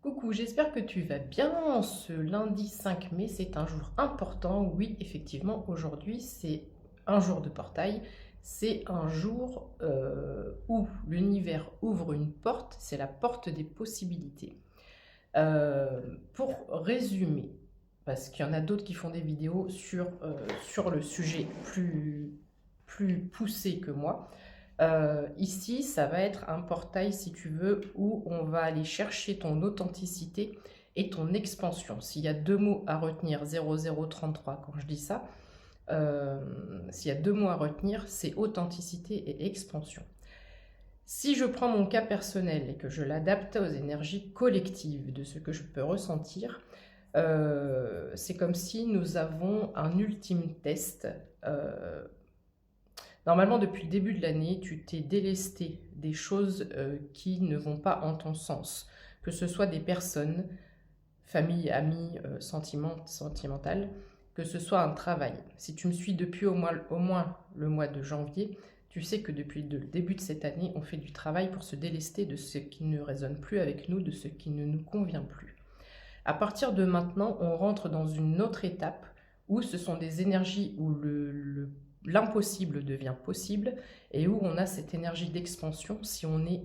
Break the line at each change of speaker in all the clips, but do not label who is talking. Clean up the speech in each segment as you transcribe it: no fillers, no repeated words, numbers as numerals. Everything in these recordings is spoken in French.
Coucou, j'espère que tu vas bien. Ce lundi 5 mai, c'est un jour important. Oui, effectivement, aujourd'hui, c'est un jour de portail. C'est un jour où l'univers ouvre une porte. C'est la porte des possibilités. Pour résumer, parce qu'il y en a d'autres qui font des vidéos sur le sujet plus poussé que moi. Ici, ça va être un portail, si tu veux, où on va aller chercher ton authenticité et ton expansion. S'il y a deux mots à retenir, 0033 quand je dis ça, s'il y a deux mots à retenir, c'est authenticité et expansion. Si je prends mon cas personnel et que je l'adapte aux énergies collectives de ce que je peux ressentir, c'est comme si nous avons un ultime test. Normalement, depuis le début de l'année, tu t'es délesté des choses qui ne vont pas en ton sens. Que ce soit des personnes, famille, amis, sentimentales, que ce soit un travail. Si tu me suis depuis au moins le mois de janvier, tu sais que depuis le début de cette année, on fait du travail pour se délester de ce qui ne résonne plus avec nous, de ce qui ne nous convient plus. À partir de maintenant, on rentre dans une autre étape où ce sont des énergies où l'impossible devient possible et où on a cette énergie d'expansion si on est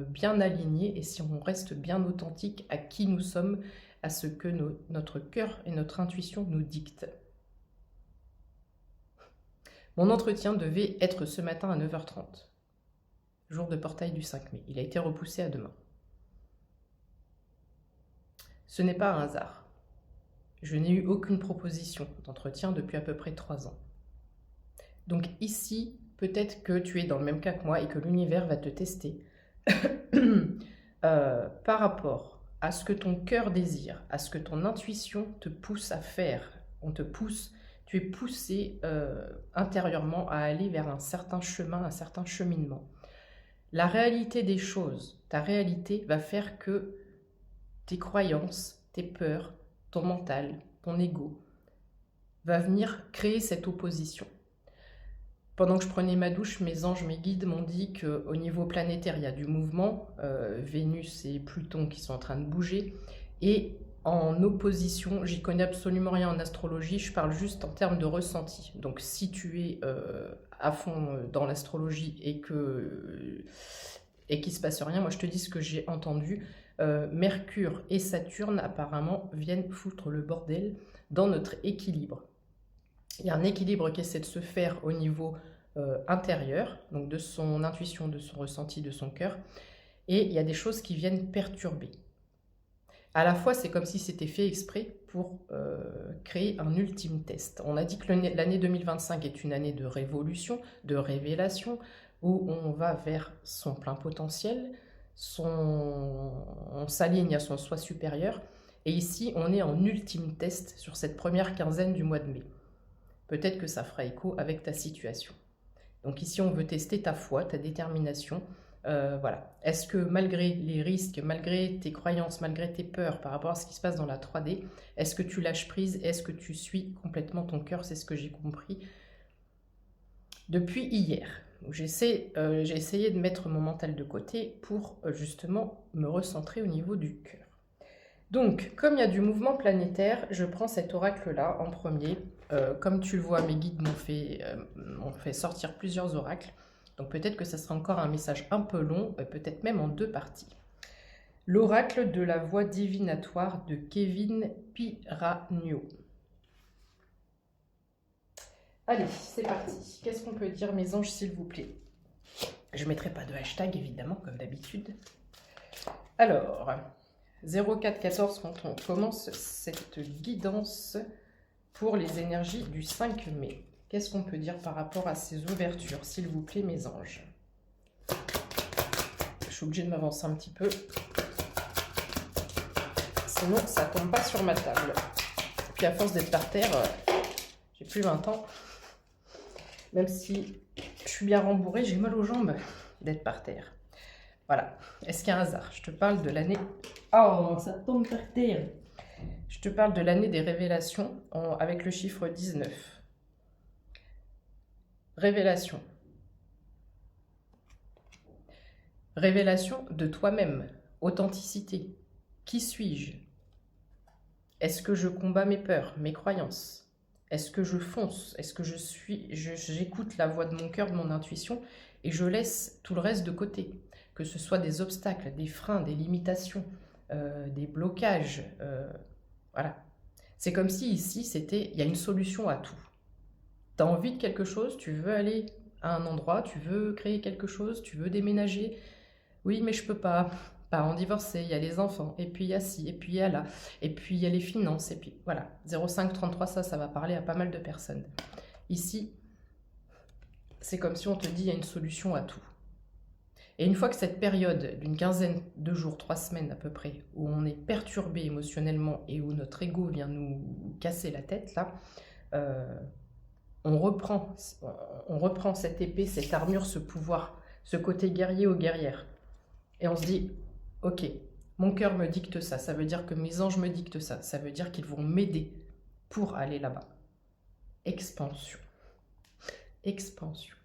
bien aligné et si on reste bien authentique à qui nous sommes, à ce que notre cœur et notre intuition nous dictent. Mon entretien devait être ce matin à 9h30, jour de portail du 5 mai. Il a été repoussé à demain. Ce n'est pas un hasard. Je n'ai eu aucune proposition d'entretien depuis à peu près 3 ans. Donc ici, peut-être que tu es dans le même cas que moi et que l'univers va te tester par rapport à ce que ton cœur désire, à ce que ton intuition te pousse à faire. Tu es poussé intérieurement à aller vers un certain chemin, un certain cheminement. La réalité des choses, ta réalité va faire que tes croyances, tes peurs, ton mental, ton ego va venir créer cette opposition. Pendant que je prenais ma douche, mes anges, mes guides m'ont dit qu'au niveau planétaire, il y a du mouvement. Vénus et Pluton qui sont en train de bouger. Et en opposition, j'y connais absolument rien en astrologie, je parle juste en termes de ressenti. Donc si tu es à fond dans l'astrologie et qu'il ne se passe rien, moi je te dis ce que j'ai entendu. Mercure et Saturne apparemment viennent foutre le bordel dans notre équilibre. Il y a un équilibre qui essaie de se faire au niveau intérieur, donc de son intuition, de son ressenti, de son cœur, et il y a des choses qui viennent perturber. À la fois, c'est comme si c'était fait exprès pour créer un ultime test. On a dit que l'année 2025 est une année de révolution, de révélation, où on va vers son plein potentiel, on s'aligne à son soi supérieur, et ici, on est en ultime test sur cette première quinzaine du mois de mai. Peut-être que ça fera écho avec ta situation. Donc ici, on veut tester ta foi, ta détermination. Voilà. Est-ce que malgré les risques, malgré tes croyances, malgré tes peurs par rapport à ce qui se passe dans la 3D, est-ce que tu lâches prise? Est-ce que tu suis complètement ton cœur? C'est ce que j'ai compris depuis hier. J'ai essayé de mettre mon mental de côté pour justement me recentrer au niveau du cœur. Donc, comme il y a du mouvement planétaire, je prends cet oracle-là en premier. Comme tu le vois, mes guides m'ont fait sortir plusieurs oracles. Donc peut-être que ça sera encore un message un peu long, peut-être même en 2 parties. L'oracle de la voix divinatoire de Kevin Piragno. Allez, c'est parti. Qu'est-ce qu'on peut dire, mes anges, s'il vous plaît? Je ne mettrai pas de hashtag, évidemment, comme d'habitude. Alors, 0414 quand on commence cette guidance pour les énergies du 5 mai. Qu'est-ce qu'on peut dire par rapport à ces ouvertures, s'il vous plaît, mes anges? Je suis obligée de m'avancer un petit peu. Sinon, ça tombe pas sur ma table. Puis à force d'être par terre, j'ai plus 20 ans. Même si je suis bien rembourrée, j'ai mal aux jambes d'être par terre. Voilà. Est-ce qu'il y a un hasard? Je te parle de l'année... Oh, ça tombe par terre. Je te parle de l'année des révélations avec le chiffre 19. Révélation. Révélation de toi-même. Authenticité. Qui suis-je? Est-ce que je combats mes peurs, mes croyances? Est-ce que je fonce? Est-ce que j'écoute la voix de mon cœur, de mon intuition, et je laisse tout le reste de côté? Que ce soit des obstacles, des freins, des limitations, des blocages. Voilà. C'est comme si ici, il y a une solution à tout. Tu as envie de quelque chose, tu veux aller à un endroit, tu veux créer quelque chose, tu veux déménager. Oui, mais je peux pas. Parents divorcés, il y a les enfants, et puis il y a ci, et puis il y a là, et puis il y a les finances, et puis voilà. 0533, ça va parler à pas mal de personnes. Ici, c'est comme si on te dit il y a une solution à tout. Et une fois que cette période d'une quinzaine de jours, 3 semaines à peu près, où on est perturbé émotionnellement et où notre ego vient nous casser la tête, là, on reprend cette épée, cette armure, ce pouvoir, ce côté guerrier ou guerrière. Et on se dit, ok, mon cœur me dicte ça, ça veut dire que mes anges me dictent ça, ça veut dire qu'ils vont m'aider pour aller là-bas. Expansion. Expansion.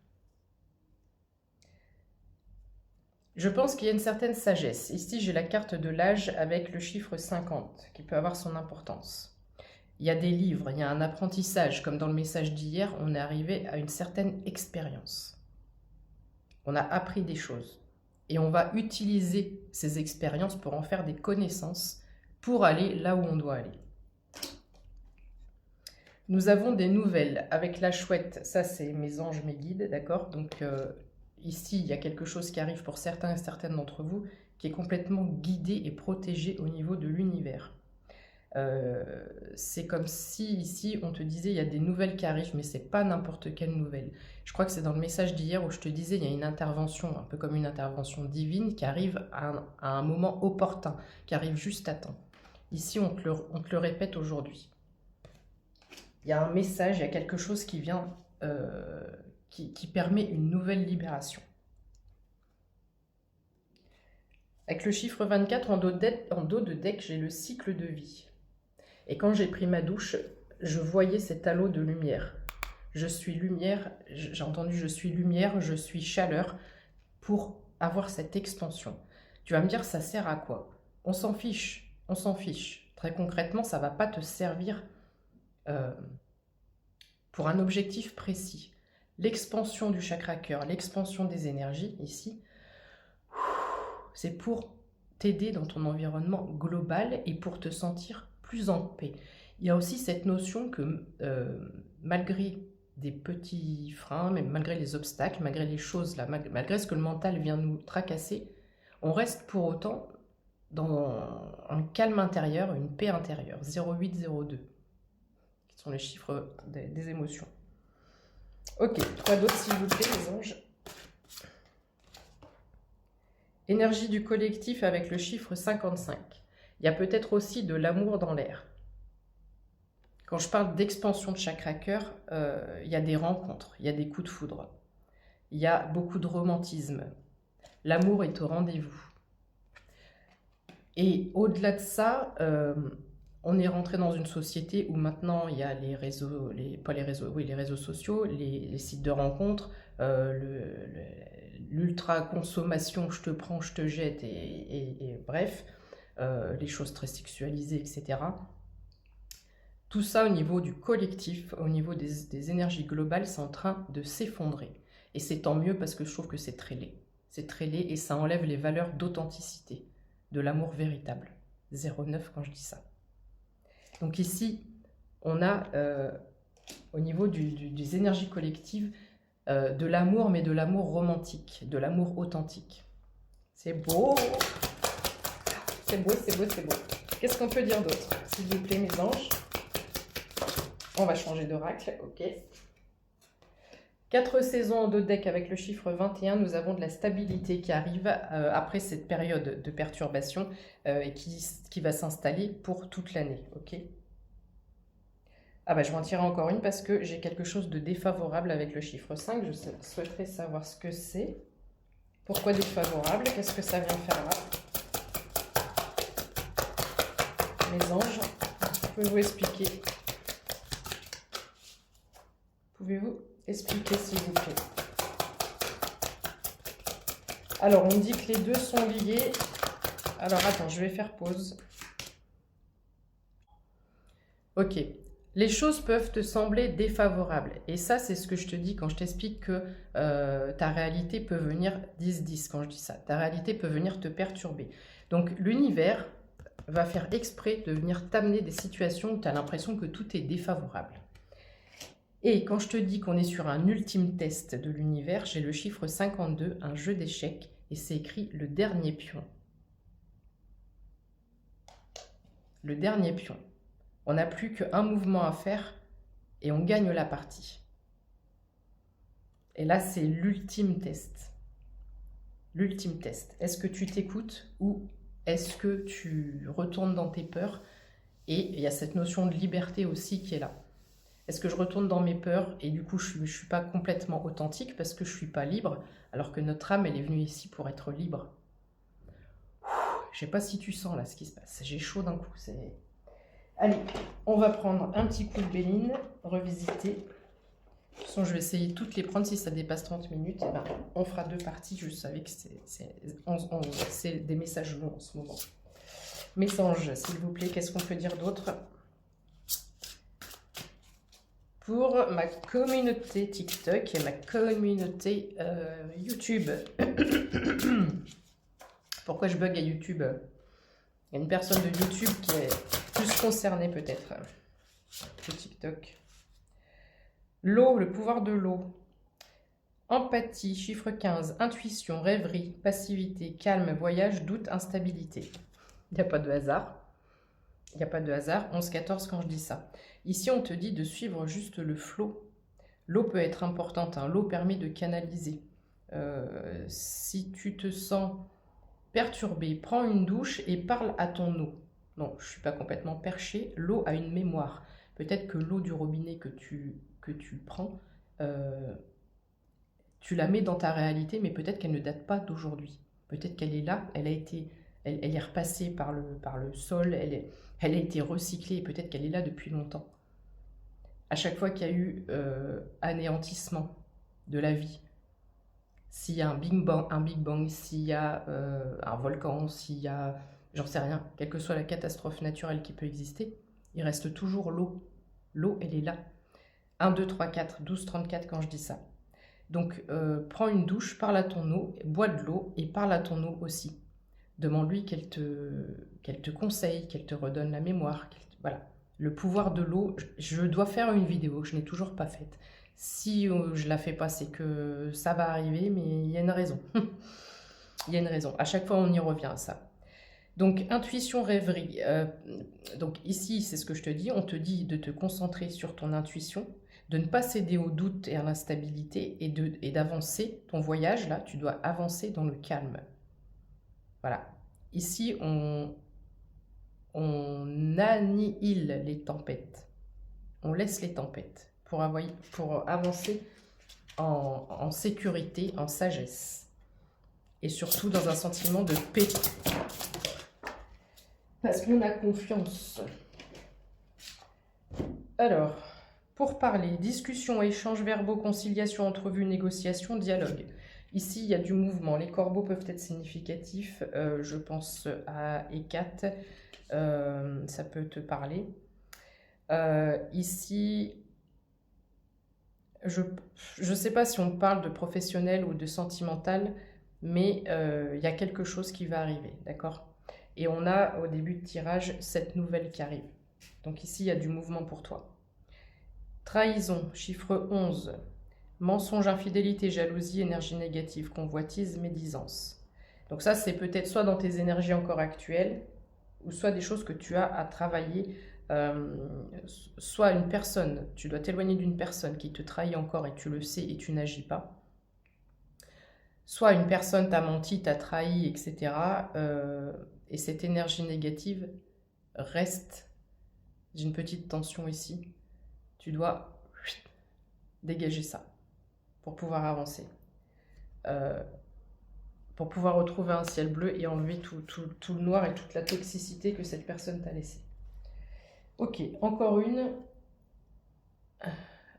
Je pense qu'il y a une certaine sagesse. Ici, j'ai la carte de l'âge avec le chiffre 50, qui peut avoir son importance. Il y a des livres, il y a un apprentissage, comme dans le message d'hier, on est arrivé à une certaine expérience. On a appris des choses. Et on va utiliser ces expériences pour en faire des connaissances, pour aller là où on doit aller. Nous avons des nouvelles avec la chouette, ça c'est mes anges, mes guides, d'accord? Donc ici, il y a quelque chose qui arrive pour certains et certaines d'entre vous, qui est complètement guidé et protégé au niveau de l'univers. C'est comme si ici on te disait il y a des nouvelles qui arrivent, mais c'est pas n'importe quelle nouvelle. Je crois que c'est dans le message d'hier où je te disais il y a une intervention, un peu comme une intervention divine qui arrive à un moment opportun, qui arrive juste à temps. Ici on te le répète aujourd'hui. Il y a un message, il y a quelque chose qui vient, qui permet une nouvelle libération. Avec le chiffre 24 en dos de deck, j'ai le cycle de vie. Et quand j'ai pris ma douche, je voyais cet halo de lumière. Je suis lumière, j'ai entendu je suis lumière, je suis chaleur, pour avoir cette expansion. Tu vas me dire, ça sert à quoi? On s'en fiche, on s'en fiche. Très concrètement, ça ne va pas te servir pour un objectif précis. L'expansion du chakra cœur, l'expansion des énergies, ici, c'est pour t'aider dans ton environnement global et pour te sentir plus en paix. Il y a aussi cette notion que malgré des petits freins, même malgré les obstacles, malgré les choses là, malgré ce que le mental vient nous tracasser, on reste pour autant dans un calme intérieur, une paix intérieure. 0802, qui sont les chiffres des émotions. Ok, 3 d'autres s'il vous plaît, les anges. Énergie du collectif avec le chiffre 55. Il y a peut-être aussi de l'amour dans l'air. Quand je parle d'expansion de chakra cœur, il y a des rencontres, il y a des coups de foudre, il y a beaucoup de romantisme. L'amour est au rendez-vous. Et au-delà de ça, on est rentré dans une société où maintenant il y a les réseaux, les réseaux sociaux, les sites de rencontres, l'ultra-consommation, je te prends, je te jette, et bref, les choses très sexualisées, etc. Tout ça au niveau du collectif, au niveau des énergies globales, c'est en train de s'effondrer. Et c'est tant mieux parce que je trouve que c'est très laid. C'est très laid et ça enlève les valeurs d'authenticité, de l'amour véritable. 09 quand je dis ça. Donc ici, on a au niveau des énergies collectives de l'amour, mais de l'amour romantique, de l'amour authentique. C'est beau! C'est beau, c'est beau, c'est beau. Qu'est-ce qu'on peut dire d'autre, s'il vous plaît, mes anges? On va changer d'oracle, ok. 4 saisons en 2 decks avec le chiffre 21, nous avons de la stabilité qui arrive après cette période de perturbation et qui va s'installer pour toute l'année, ok. Ah bah je vais en tirer encore une parce que j'ai quelque chose de défavorable avec le chiffre 5, je souhaiterais savoir ce que c'est. Pourquoi défavorable? Qu'est-ce que ça vient faire là? Mes anges, pouvez-vous expliquer? Pouvez-vous expliquer s'il vous plaît? Alors on dit que les deux sont liés. Alors attends, je vais faire pause. Ok. Les choses peuvent te sembler défavorables. Et ça, c'est ce que je te dis quand je t'explique que ta réalité peut venir 10-10 quand je dis ça. Ta réalité peut venir te perturber. Donc l'univers va faire exprès de venir t'amener des situations où tu as l'impression que tout est défavorable. Et quand je te dis qu'on est sur un ultime test de l'univers, j'ai le chiffre 52, un jeu d'échecs, et c'est écrit le dernier pion. Le dernier pion. On n'a plus qu'un mouvement à faire et on gagne la partie. Et là, c'est l'ultime test. L'ultime test. Est-ce que tu t'écoutes ou est-ce que tu retournes dans tes peurs? Et il y a cette notion de liberté aussi qui est là. Est-ce que je retourne dans mes peurs et du coup je ne suis pas complètement authentique parce que je ne suis pas libre, alors que notre âme, elle est venue ici pour être libre? Je ne sais pas si tu sens là ce qui se passe. J'ai chaud d'un coup. Allez, on va prendre un petit coup de Béline, revisiter. De toute façon, je vais essayer de toutes les prendre. Si ça dépasse 30 minutes, eh ben, on fera 2 parties. Je savais que c'est des messages longs en ce moment. Message, s'il vous plaît, qu'est-ce qu'on peut dire d'autre? Pour ma communauté TikTok et ma communauté YouTube. Pourquoi je bug à YouTube? Il y a une personne de YouTube qui est plus concernée peut-être que TikTok. L'eau, le pouvoir de l'eau. Empathie, chiffre 15. Intuition, rêverie, passivité, calme, voyage, doute, instabilité. Il n'y a pas de hasard. Il n'y a pas de hasard. 11-14 quand je dis ça. Ici, on te dit de suivre juste le flot. L'eau peut être importante. Hein. L'eau permet de canaliser. Si tu te sens perturbé, prends une douche et parle à ton eau. Non, je ne suis pas complètement perché. L'eau a une mémoire. Peut-être que l'eau du robinet que tu prends, tu la mets dans ta réalité, mais peut-être qu'elle ne date pas d'aujourd'hui. Peut-être qu'elle est là, elle est repassée par le sol, elle a été recyclée et peut-être qu'elle est là depuis longtemps. À chaque fois qu'il y a eu anéantissement de la vie, s'il y a un Big Bang, s'il y a un volcan, s'il y a, j'en sais rien, quelle que soit la catastrophe naturelle qui peut exister, il reste toujours l'eau. L'eau, elle est là. 1, 2, 3, 4, 12, 34 quand je dis ça. Donc, prends une douche, parle à ton eau, bois de l'eau et parle à ton eau aussi. Demande-lui qu'elle te conseille, qu'elle te redonne la mémoire. Voilà. Le pouvoir de l'eau, je dois faire une vidéo, je n'ai toujours pas faite. Si je la fais pas, c'est que ça va arriver, mais il y a une raison. Il y a une raison. À chaque fois, on y revient à ça. Donc, intuition, rêverie. Donc ici, c'est ce que je te dis. On te dit de te concentrer sur ton intuition, de ne pas céder au doute et à l'instabilité et d'avancer. Ton voyage, là, tu dois avancer dans le calme. Voilà. Ici, on annihile les tempêtes. On laisse les tempêtes pour avancer en sécurité, en sagesse. Et surtout dans un sentiment de paix. Parce qu'on a confiance. Alors, pour parler, discussion, échange verbaux, conciliation, entrevue, négociation, dialogue. Ici, il y a du mouvement. Les corbeaux peuvent être significatifs. Je pense à Hécate. Ça peut te parler. Ici, je ne sais pas si on parle de professionnel ou de sentimental, mais il y a quelque chose qui va arriver, d'accord? Et on a au début de tirage cette nouvelle qui arrive. Donc ici, il y a du mouvement pour toi. Trahison, chiffre 11. Mensonge, infidélité, jalousie, énergie négative, convoitise, médisance. Donc ça, c'est peut-être soit dans tes énergies encore actuelles, ou soit des choses que tu as à travailler, soit une personne, tu dois t'éloigner d'une personne qui te trahit encore et tu le sais et tu n'agis pas. Soit une personne t'a menti, t'a trahi, etc. Et cette énergie négative reste. J'ai une petite tension ici. Tu dois dégager ça pour pouvoir avancer. Pour pouvoir retrouver un ciel bleu et enlever tout le noir et toute la toxicité que cette personne t'a laissé. Ok, encore une.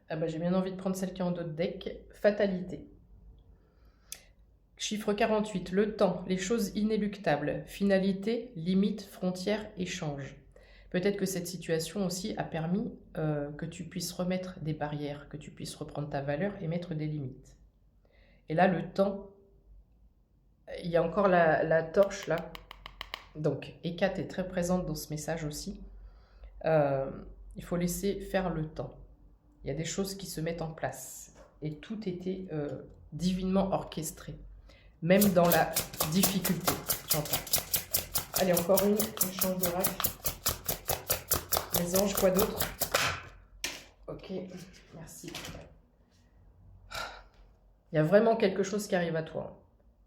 Ah bah, j'ai bien envie de prendre celle qui est en dos de deck. Fatalité. Chiffre 48, le temps, les choses inéluctables. Finalité, limite, frontière, échange. Peut-être que cette situation aussi a permis que tu puisses remettre des barrières, que tu puisses reprendre ta valeur et mettre des limites. Et là, le temps, il y a encore la torche là. Donc, Hécate est très présente dans ce message aussi. Il faut laisser faire le temps. Il y a des choses qui se mettent en place. Et tout était divinement orchestré. Même dans la difficulté, j'entends. Allez, encore une change d'oracle. Les anges, quoi d'autre? Ok, merci. Il y a vraiment quelque chose qui arrive à toi.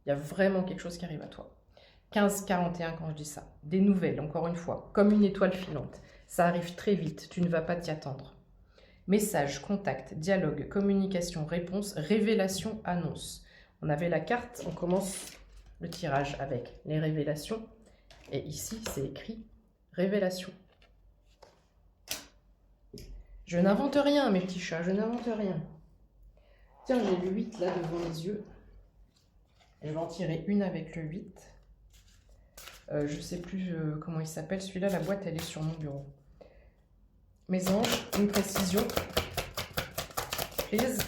Il y a vraiment quelque chose qui arrive à toi. 15-41 quand je dis ça. Des nouvelles, encore une fois, comme une étoile filante. Ça arrive très vite, tu ne vas pas t'y attendre. Message, contact, dialogue, communication, réponse, révélation, annonce. On avait la carte, on commence le tirage avec les révélations. Et ici, c'est écrit révélation. Je n'invente rien, mes petits chats, je n'invente rien. Tiens, j'ai le 8 là devant les yeux. Je vais en tirer une avec le 8. Je ne sais plus comment il s'appelle. Celui-là, la boîte, elle est sur mon bureau. Mes anges, une précision. Please.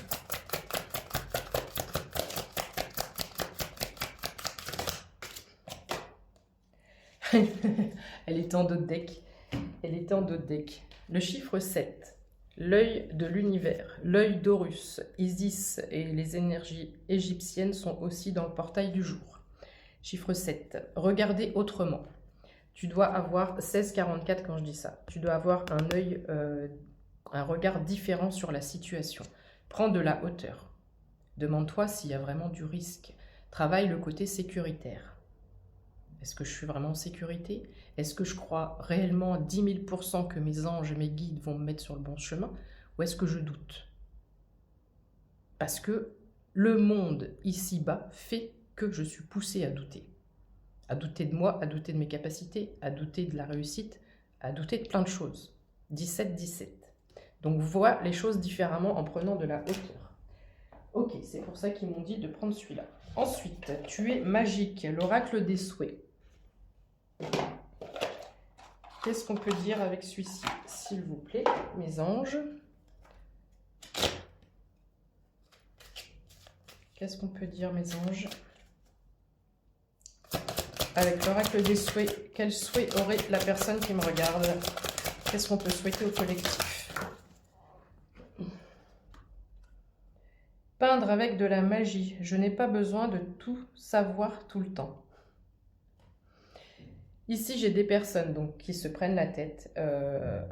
Elle était en dos de deck. Elle était en dos de deck. Le chiffre 7. L'œil de l'univers, l'œil d'Horus, Isis et les énergies égyptiennes sont aussi dans le portail du jour. Chiffre 7. Regardez autrement. Tu dois avoir 16-44 quand je dis ça. Tu dois avoir un œil, un regard différent sur la situation. Prends de la hauteur. Demande-toi s'il y a vraiment du risque. Travaille le côté sécuritaire. Est-ce que je suis vraiment en sécurité? Est-ce que je crois réellement à 10 000% que mes anges et mes guides vont me mettre sur le bon chemin? Ou est-ce que je doute? Parce que le monde ici-bas fait que je suis poussée à douter. À douter de moi, à douter de mes capacités, à douter de la réussite, à douter de plein de choses. 17-17. Donc vois les choses différemment en prenant de la hauteur. Ok, c'est pour ça qu'ils m'ont dit de prendre celui-là. Ensuite, tu es magique, l'oracle des souhaits. Qu'est-ce qu'on peut dire avec celui-ci, s'il vous plaît, mes anges? Qu'est-ce qu'on peut dire, mes anges? Avec l'oracle des souhaits, quel souhait aurait la personne qui me regarde? Qu'est-ce qu'on peut souhaiter au collectif? Peindre avec de la magie. Je n'ai pas besoin de tout savoir tout le temps. Ici, j'ai des personnes donc, qui se prennent la tête.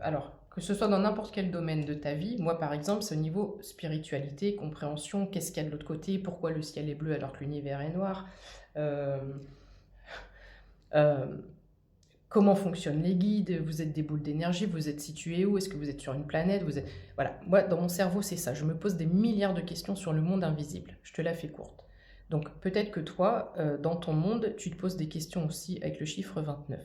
Alors, que ce soit dans n'importe quel domaine de ta vie, moi par exemple, c'est au niveau spiritualité, compréhension, qu'est-ce qu'il y a de l'autre côté, pourquoi le ciel est bleu alors que l'univers est noir, comment fonctionnent les guides, vous êtes des boules d'énergie, vous êtes situé où, est-ce que vous êtes sur une planète, vous êtes... Voilà, moi dans mon cerveau c'est ça, je me pose des milliards de questions sur le monde invisible, je te la fais courte. Donc peut-être que toi, dans ton monde, tu te poses des questions aussi avec le chiffre 29.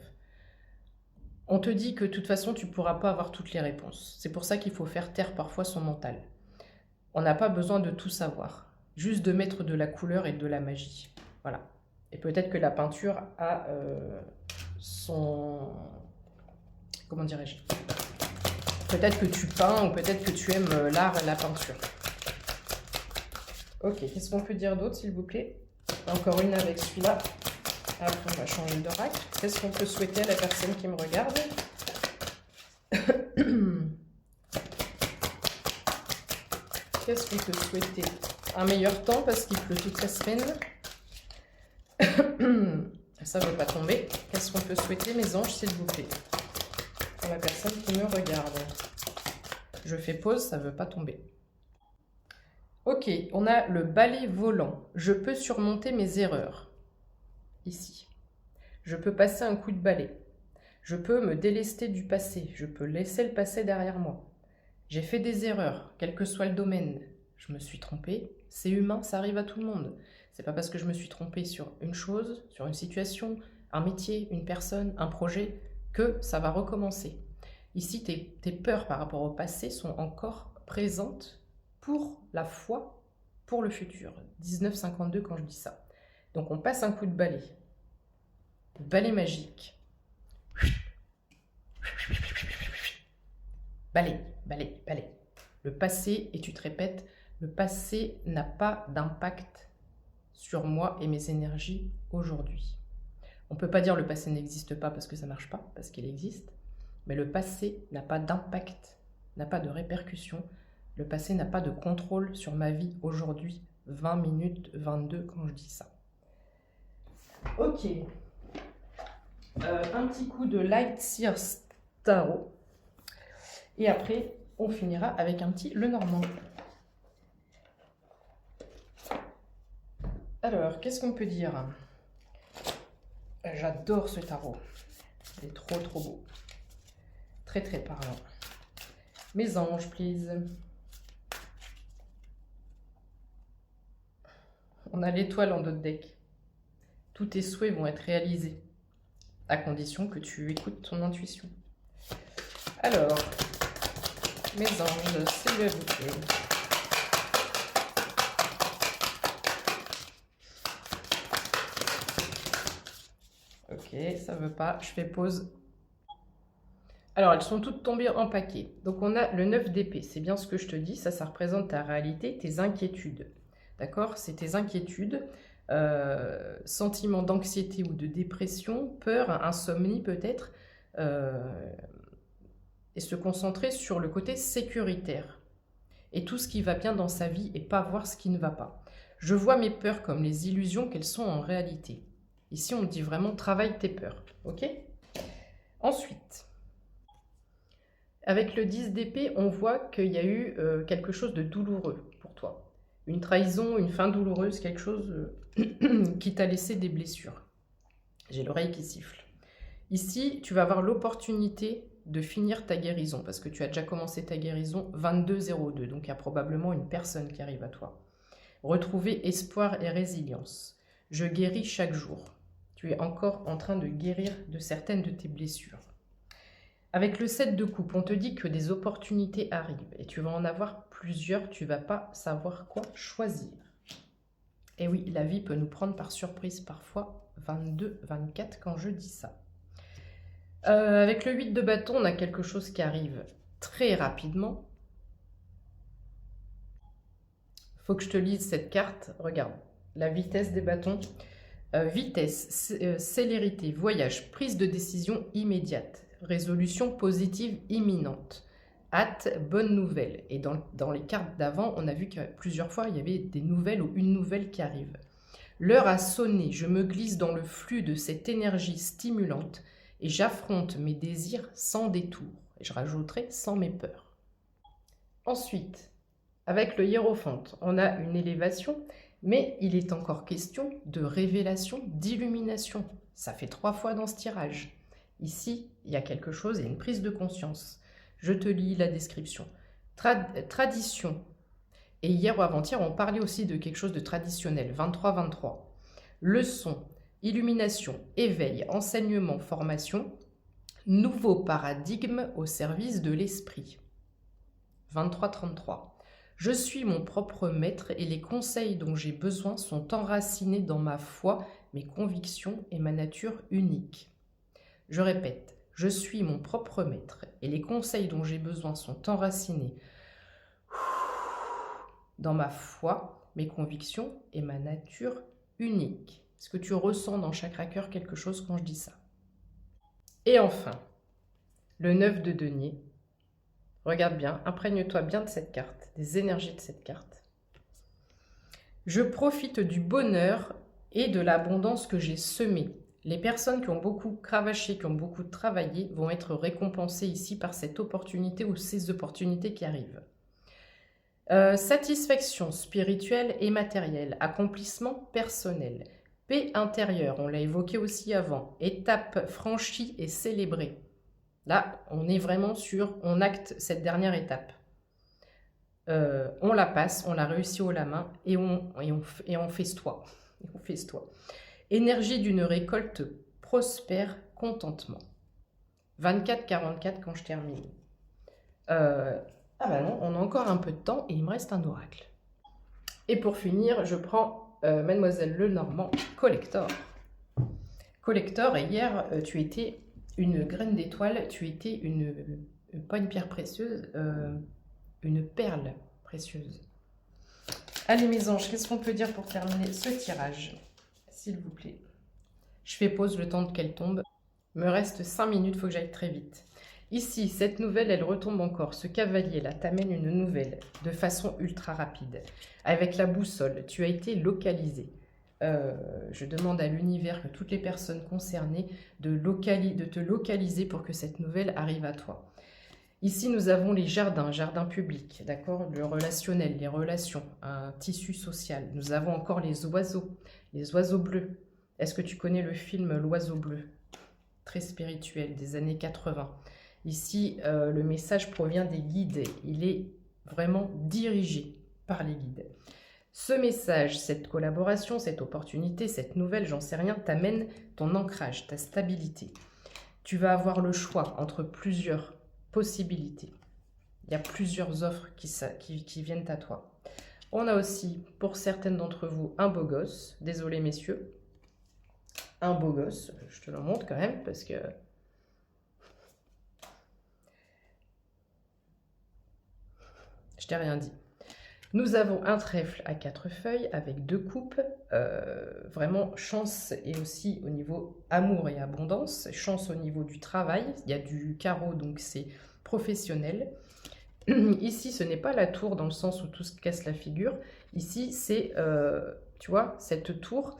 On te dit que de toute façon, tu ne pourras pas avoir toutes les réponses. C'est pour ça qu'il faut faire taire parfois son mental. On n'a pas besoin de tout savoir, juste de mettre de la couleur et de la magie. Voilà. Et peut-être que la peinture a son... Comment dirais-je? Peut-être que tu peins ou peut-être que tu aimes l'art et la peinture. Ok, qu'est-ce qu'on peut dire d'autre, s'il vous plaît? Encore une avec celui-là. Après, on va changer d'oracle. Qu'est-ce qu'on peut souhaiter à la personne qui me regarde? Qu'est-ce qu'on peut souhaiter? Un meilleur temps parce qu'il pleut toute la semaine. Ça ne veut pas tomber. Qu'est-ce qu'on peut souhaiter, mes anges, s'il vous plaît? Pour la personne qui me regarde. Je fais pause, ça ne veut pas tomber. Ok, on a le balai volant. Je peux surmonter mes erreurs. Ici. Je peux passer un coup de balai. Je peux me délester du passé. Je peux laisser le passé derrière moi. J'ai fait des erreurs, quel que soit le domaine. Je me suis trompée. C'est humain, ça arrive à tout le monde. C'est pas parce que je me suis trompée sur une chose, sur une situation, un métier, une personne, un projet, que ça va recommencer. Ici, tes peurs par rapport au passé sont encore présentes pour la foi, pour le futur. 1952 quand je dis ça. Donc on passe un coup de balai. Balai magique. Balaye, balaye, balaye. Le passé, et tu te répètes, le passé n'a pas d'impact sur moi et mes énergies aujourd'hui. On ne peut pas dire le passé n'existe pas parce que ça ne marche pas, parce qu'il existe. Mais le passé n'a pas d'impact, n'a pas de répercussion. Le passé n'a pas de contrôle sur ma vie aujourd'hui, 20 minutes 22 quand je dis ça. Ok. Un petit coup de Light Sears Tarot. Et après, on finira avec un petit Lenormand. Alors, qu'est-ce qu'on peut dire? J'adore ce tarot. Il est trop trop beau. Très très parlant. Mes anges, please. On a l'étoile en dos de deck. Tous tes souhaits vont être réalisés, à condition que tu écoutes ton intuition. Alors, mes anges, s'il vous plaît. Ok, ça veut pas, je fais pause. Alors, elles sont toutes tombées en paquet. Donc, on a le 9 d'épée. C'est bien ce que je te dis. Ça représente ta réalité, tes inquiétudes. D'accord? C'est tes inquiétudes, sentiments d'anxiété ou de dépression, peur, insomnie peut-être, et se concentrer sur le côté sécuritaire. Et tout ce qui va bien dans sa vie et pas voir ce qui ne va pas. Je vois mes peurs comme les illusions qu'elles sont en réalité. Ici, on dit vraiment travaille tes peurs. Ok? Ensuite, avec le 10 d'épée, on voit qu'il y a eu quelque chose de douloureux pour toi. Une trahison, une fin douloureuse, quelque chose qui t'a laissé des blessures. J'ai l'oreille qui siffle. Ici, tu vas avoir l'opportunité de finir ta guérison, parce que tu as déjà commencé ta guérison 22-02, donc il y a probablement une personne qui arrive à toi. Retrouver espoir et résilience. Je guéris chaque jour. Tu es encore en train de guérir de certaines de tes blessures. Avec le 7 de coupe, on te dit que des opportunités arrivent et tu vas en avoir plusieurs, tu ne vas pas savoir quoi choisir. Et oui, la vie peut nous prendre par surprise parfois, 22-24 quand je dis ça. Avec le 8 de bâton, on a quelque chose qui arrive très rapidement. Il faut que je te lise cette carte. Regarde, la vitesse des bâtons. Vitesse, célérité, voyage, prise de décision immédiate. Résolution positive imminente. Hâte, bonne nouvelle. Et dans les cartes d'avant, on a vu que plusieurs fois, il y avait des nouvelles ou une nouvelle qui arrive. L'heure a sonné, je me glisse dans le flux de cette énergie stimulante et j'affronte mes désirs sans détour. Et je rajouterai sans mes peurs. Ensuite, avec le hiérophante, on a une élévation, mais il est encore question de révélation, d'illumination. Ça fait 3 fois dans ce tirage. Ici, il y a quelque chose, il y a une prise de conscience. Je te lis la description. Tradition. Et hier ou avant-hier, on parlait aussi de quelque chose de traditionnel, 23-23. Leçon, illumination, éveil, enseignement, formation, nouveau paradigme au service de l'esprit. 23-33. Je suis mon propre maître et les conseils dont j'ai besoin sont enracinés dans ma foi, mes convictions et ma nature unique. Je répète, je suis mon propre maître et les conseils dont j'ai besoin sont enracinés dans ma foi, mes convictions et ma nature unique. Est-ce que tu ressens dans chaque cœur quelque chose quand je dis ça? Et enfin, le 9 de denier. Regarde bien, imprègne-toi bien de cette carte, des énergies de cette carte. Je profite du bonheur et de l'abondance que j'ai semé. Les personnes qui ont beaucoup cravaché, qui ont beaucoup travaillé, vont être récompensées ici par cette opportunité ou ces opportunités qui arrivent. Satisfaction spirituelle et matérielle, accomplissement personnel, paix intérieure, on l'a évoqué aussi avant, étape franchie et célébrée. Là, on est vraiment sur, on acte cette dernière étape. On la passe, on la réussit haut la main et on festoie. On festoie. Énergie d'une récolte prospère, contentement. 24-44 quand je termine. Ah bah non, on a encore un peu de temps et il me reste un oracle. Et pour finir, je prends Mademoiselle Lenormand Collector. Collector, et hier, tu étais une graine d'étoile, tu étais une pas une pierre précieuse, une perle précieuse. Allez mes anges, qu'est-ce qu'on peut dire pour terminer ce tirage? S'il vous plaît. Je fais pause le temps qu'elle tombe. Il me reste 5 minutes, il faut que j'aille très vite. Ici, cette nouvelle, elle retombe encore. Ce cavalier-là t'amène une nouvelle de façon ultra rapide. Avec la boussole, tu as été localisé. Je demande à l'univers, que toutes les personnes concernées, de te localiser pour que cette nouvelle arrive à toi. Ici, nous avons les jardins, jardins publics, d'accord, le relationnel, les relations, un tissu social. Nous avons encore les oiseaux bleus. Est-ce que tu connais le film L'Oiseau bleu? Très spirituel, des années 80. Ici, le message provient des guides. Il est vraiment dirigé par les guides. Ce message, cette collaboration, cette opportunité, cette nouvelle, j'en sais rien, t'amène ton ancrage, ta stabilité. Tu vas avoir le choix entre plusieurs possibilités. Il y a plusieurs offres qui viennent à toi. On a aussi, pour certaines d'entre vous, un beau gosse. Désolé, messieurs. Un beau gosse. Je te le montre quand même, parce que... Je t'ai rien dit. Nous avons un trèfle à 4 feuilles avec 2 coupes. Vraiment, chance et aussi au niveau amour et abondance. Chance au niveau du travail. Il y a du carreau, donc c'est professionnel. Ici, ce n'est pas la tour dans le sens où tout se casse la figure. Ici, c'est, tu vois, cette tour,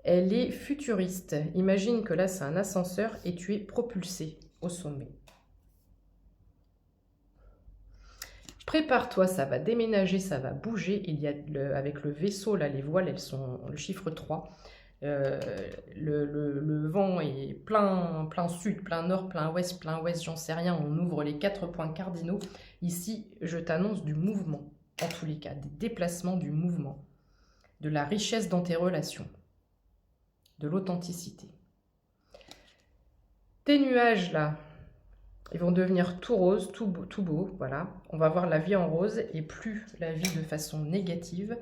elle est futuriste. Imagine que là, c'est un ascenseur et tu es propulsé au sommet. Prépare-toi, ça va déménager, ça va bouger. Il y a avec le vaisseau, là, les voiles, elles sont le chiffre 3. Le vent est plein sud, plein nord, plein ouest, j'en sais rien. On ouvre les 4 points cardinaux. Ici, je t'annonce du mouvement, en tous les cas, des déplacements, du mouvement, de la richesse dans tes relations, de l'authenticité. Tes nuages, là, ils vont devenir tout rose, tout beau, voilà. On va voir la vie en rose et plus la vie de façon négative.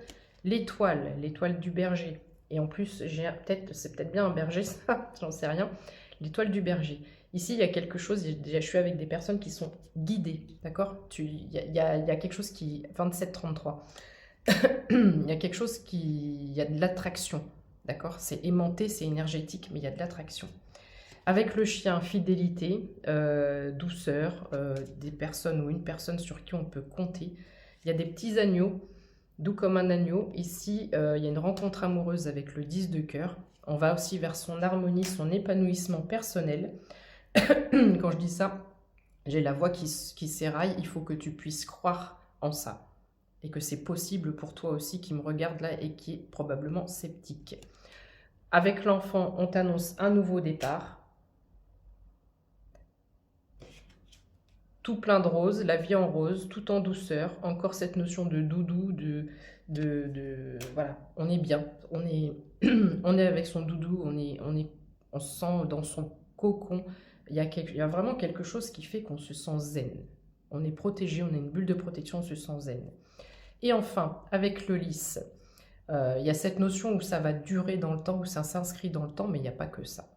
L'étoile du berger. Et en plus, c'est peut-être bien un berger, ça, j'en sais rien. L'étoile du berger. Ici, il y a quelque chose, déjà, je suis avec des personnes qui sont guidées, d'accord? Il y a quelque chose qui... 27-33. Il y a quelque chose qui... Il y a de l'attraction, d'accord? C'est aimanté, c'est énergétique, mais il y a de l'attraction. Avec le chien, fidélité, douceur, des personnes ou une personne sur qui on peut compter. Il y a des petits agneaux, doux comme un agneau. Ici, il y a une rencontre amoureuse avec le 10 de cœur. On va aussi vers son harmonie, son épanouissement personnel. Quand je dis ça, j'ai la voix qui s'éraille. Il faut que tu puisses croire en ça. Et que c'est possible pour toi aussi qui me regarde là et qui est probablement sceptique. Avec l'enfant, on t'annonce un nouveau départ. Tout plein de roses, la vie en rose, tout en douceur. Encore cette notion de doudou, voilà, on est bien. On est avec son doudou, on se sent dans son cocon. Il y a vraiment quelque chose qui fait qu'on se sent zen. On est protégé, on a une bulle de protection, on se sent zen. Et enfin, avec le lys, il y a cette notion où ça va durer dans le temps, où ça s'inscrit dans le temps, mais il n'y a pas que ça.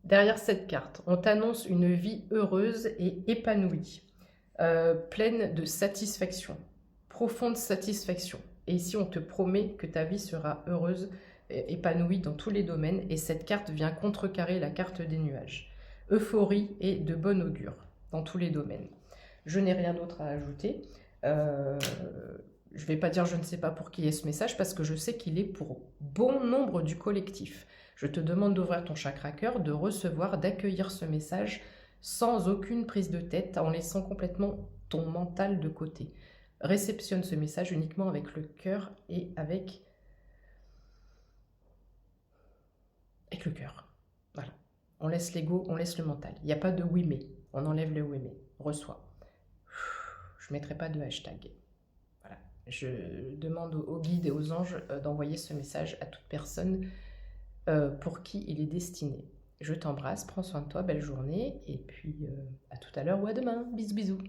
Derrière cette carte, on t'annonce une vie heureuse et épanouie, pleine de satisfaction, profonde satisfaction. Et ici, on te promet que ta vie sera heureuse, épanouie dans tous les domaines. Et cette carte vient contrecarrer la carte des nuages. Euphorie et de bon augure dans tous les domaines. Je n'ai rien d'autre à ajouter. Je ne vais pas dire je ne sais pas pour qui est ce message parce que je sais qu'il est pour bon nombre du collectif. Je te demande d'ouvrir ton chakra cœur, de recevoir, d'accueillir ce message sans aucune prise de tête, en laissant complètement ton mental de côté. Réceptionne ce message uniquement avec le cœur et avec le cœur. Voilà. On laisse l'ego, on laisse le mental. Il n'y a pas de oui mais. On enlève le oui mais. Reçois. Je ne mettrai pas de hashtag. Voilà. Je demande aux guides et aux anges d'envoyer ce message à toute personne pour qui il est destiné. Je t'embrasse, prends soin de toi, belle journée, et puis à tout à l'heure ou à demain. Bisous, bisous.